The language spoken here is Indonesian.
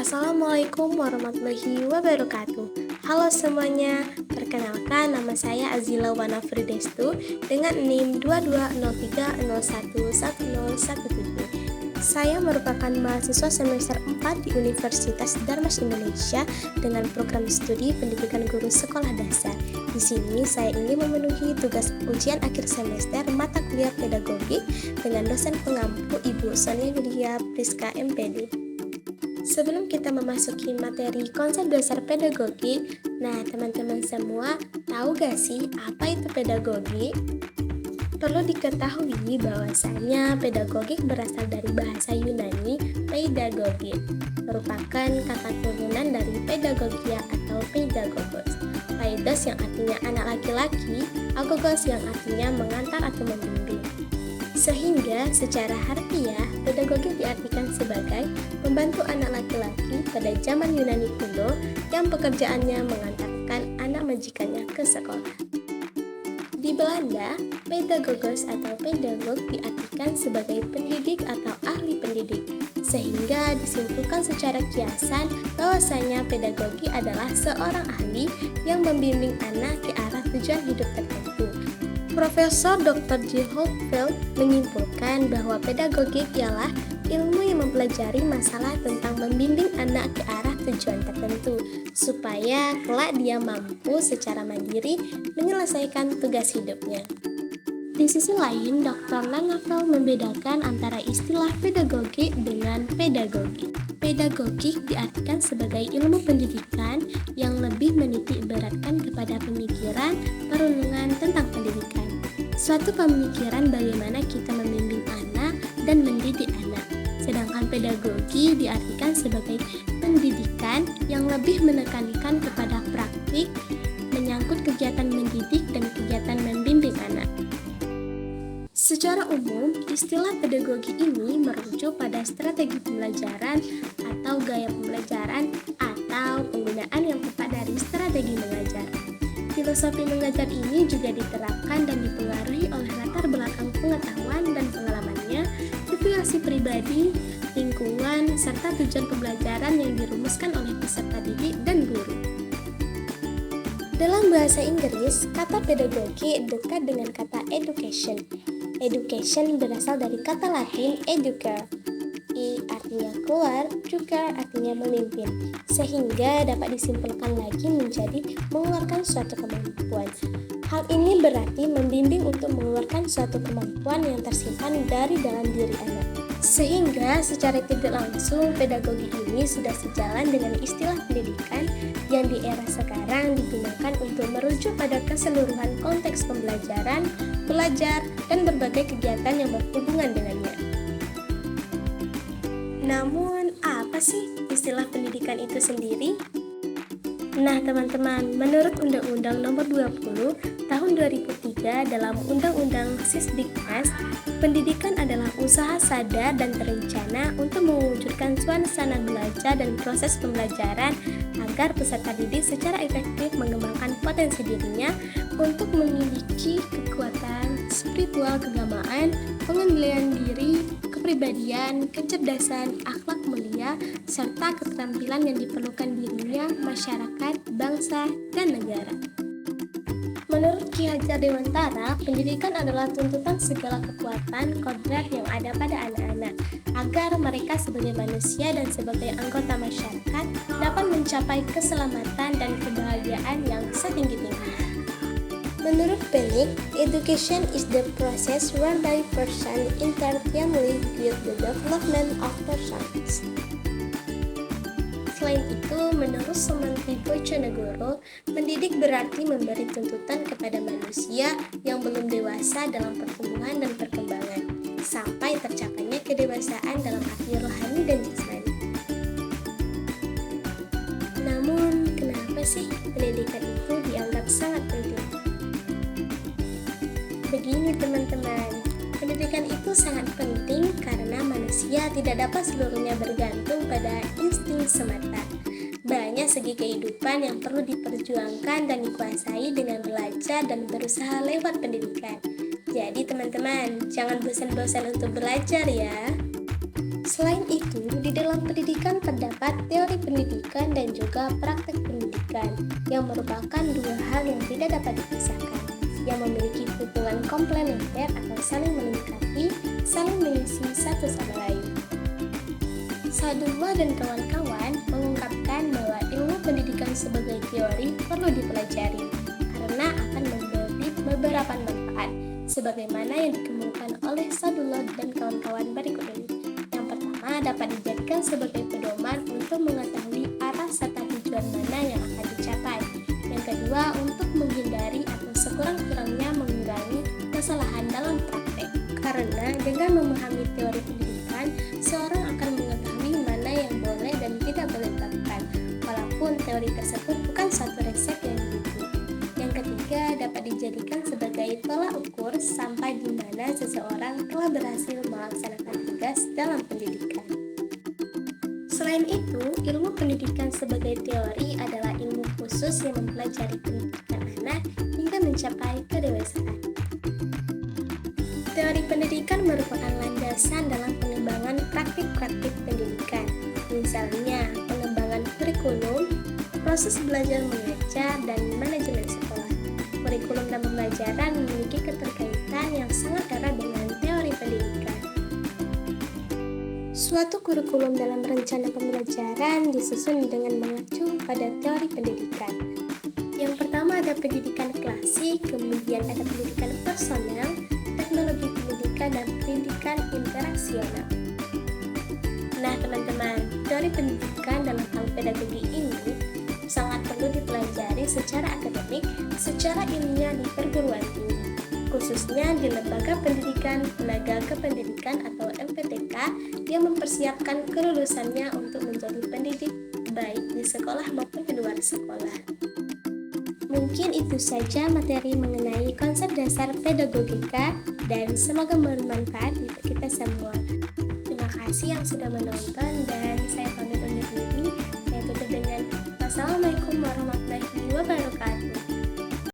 Assalamualaikum warahmatullahi wabarakatuh. Halo semuanya, perkenalkan nama saya Azila Wana Fridestu dengan NIM 2203011017. Saya merupakan mahasiswa semester 4 di Universitas Darmas Indonesia dengan program studi pendidikan guru sekolah dasar. Di sini saya ingin memenuhi tugas ujian akhir semester mata kuliah pedagogi dengan dosen pengampu Ibu Sonia Yulia Priska MPD. Sebelum kita memasuki materi konsep dasar pedagogi, nah teman-teman semua tahu gak sih apa itu pedagogi? Perlu diketahui bahwasanya pedagogik berasal dari bahasa Yunani pedagogi, merupakan kata turunan dari pedagogia atau pedagogos. Paidos yang artinya anak laki-laki, agogos yang artinya mengantar atau membimbing. Sehingga secara harfiah, pedagogi diartikan sebagai membantu anak laki-laki pada zaman Yunani kuno yang pekerjaannya mengantarkan anak majikannya ke sekolah. Di Belanda, pedagogos atau pedagog diartikan sebagai pendidik atau ahli pendidik, sehingga disimpulkan secara kiasan bahwasanya pedagogi adalah seorang ahli yang membimbing anak ke arah tujuan hidup tertentu. Profesor Dr. J. Holtfeld menyimpulkan bahwa pedagogik ialah ilmu yang mempelajari masalah tentang membimbing anak ke arah tujuan tertentu, supaya kelak dia mampu secara mandiri menyelesaikan tugas hidupnya. Di sisi lain, Dr. Langenfeld membedakan antara istilah pedagogik dengan pedagogi. Pedagogik diartikan sebagai ilmu pendidikan yang lebih menitik beratkan kepada pemikiran, perenungan tentang pendidikan. Suatu pemikiran bagaimana kita membimbing anak dan mendidik anak. Sedangkan pedagogi diartikan sebagai pendidikan yang lebih menekankan kepada praktik, menyangkut kegiatan mendidik dan kegiatan membimbing anak. Secara umum, istilah pedagogi ini merujuk pada strategi pembelajaran atau gaya pembelajaran atau penggunaan yang tepat dari strategi mengajar. Filosofi mengajar ini juga diterapkan dan dipengaruhi oleh latar belakang pengetahuan dan pengalamannya, situasi pribadi, lingkungan, serta tujuan pembelajaran yang dirumuskan oleh peserta didik dan guru. Dalam bahasa Inggris, kata pedagogi dekat dengan kata education. Education berasal dari kata Latin educare. I artinya keluar, ducer artinya memimpin, sehingga dapat disimpulkan lagi menjadi mengeluarkan suatu kemampuan. Hal ini berarti membimbing untuk mengeluarkan suatu kemampuan yang tersimpan dari dalam diri anak. Sehingga secara tidak langsung pedagogi ini sudah sejalan dengan istilah pendidikan yang di era sekarang digunakan untuk merujuk pada keseluruhan konteks pembelajaran, belajar, dan berbagai kegiatan yang berhubungan dengannya. Namun, apa sih istilah pendidikan itu sendiri? Nah teman-teman, menurut Undang-Undang Nomor 20 Tahun 2003 dalam Undang-Undang Sisdiknas, pendidikan adalah usaha sadar dan terencana untuk mewujudkan suasana belajar dan proses pembelajaran agar peserta didik secara efektif mengembangkan potensi dirinya untuk memiliki kekuatan spiritual keagamaan, pengendalian diri, kepribadian, kecerdasan, akhlak mulia, serta keterampilan yang diperlukan dirinya, masyarakat, bangsa, dan negara. Menurut Ki Hajar Dewantara, pendidikan adalah tuntutan segala kekuatan kodrat yang ada pada anak-anak, agar mereka sebagai manusia dan sebagai anggota masyarakat dapat mencapai keselamatan dan kebahagiaan yang setinggi-tingginya. Menurut Penning, education is the process whereby person intertwined with the development of persons. Selain itu, menurut Sumantri Bojonegoro, mendidik berarti memberi tuntutan kepada manusia yang belum dewasa dalam pertumbuhan dan perkembangan, sampai tercapainya kedewasaan dalam arti rohani dan jasmani. Namun, kenapa sih pendidikan itu dianggap sangat penting? Begini teman-teman, pendidikan itu sangat penting karena manusia tidak dapat seluruhnya bergantung pada insting semata. Banyak segi kehidupan yang perlu diperjuangkan dan dikuasai dengan belajar dan berusaha lewat pendidikan. Jadi teman-teman, jangan bosan-bosan untuk belajar ya. Selain itu, di dalam pendidikan terdapat teori pendidikan dan juga praktek pendidikan yang merupakan dua hal yang tidak dapat dipisahkan, yang memiliki hubungan komplementer atau saling melengkapi, saling mengisi satu sama lain. Sadullah dan kawan-kawan mengungkapkan bahwa ilmu pendidikan sebagai teori perlu dipelajari karena akan memberi beberapa manfaat, sebagaimana yang dikemukakan oleh Sadullah dan kawan-kawan berikut ini. Dapat dijadikan sebagai pedoman untuk mengetahui arah serta tujuan mana yang akan dicapai. Yang kedua, untuk menghindari atau sekurang-kurangnya mengurangi kesalahan dalam praktek. Karena dengan memahami teori pendidikan, seorang akan mengetahui mana yang boleh dan tidak boleh dilakukan, walaupun teori tersebut bukan satu resep yang jitu. Yang ketiga, dapat dijadikan sebagai tolak ukur sampai di mana seseorang telah berhasil melaksanakan tugas dalam pendidikan. Selain itu, ilmu pendidikan sebagai teori adalah ilmu khusus yang mempelajari pendidikan anak hingga mencapai kedewasaan. Teori pendidikan merupakan landasan dalam pengembangan praktik-praktik pendidikan, misalnya pengembangan kurikulum, proses belajar mengajar, dan manajemen sekolah. Kurikulum dan pembelajaran memiliki keterkaitan yang sangat erat dengan teori pendidikan. Suatu kurikulum dalam rencana pembelajaran disusun dengan mengacu pada teori pendidikan. Yang pertama ada pendidikan klasik, kemudian ada pendidikan personel, teknologi pendidikan, dan pendidikan interaksional. Nah teman-teman, teori pendidikan dalam hal pedagogi ini sangat perlu dipelajari secara akademik, secara ilmiah di perguruan tinggi, khususnya di Lembaga Pendidikan Tenaga Kependidikan atau LPTK yang mempersiapkan kelulusannya untuk menjadi pendidik baik di sekolah maupun di luar sekolah. Mungkin itu saja materi mengenai konsep dasar pedagogika dan semoga bermanfaat untuk kita semua. Terima kasih yang sudah menonton dan saya pamit undur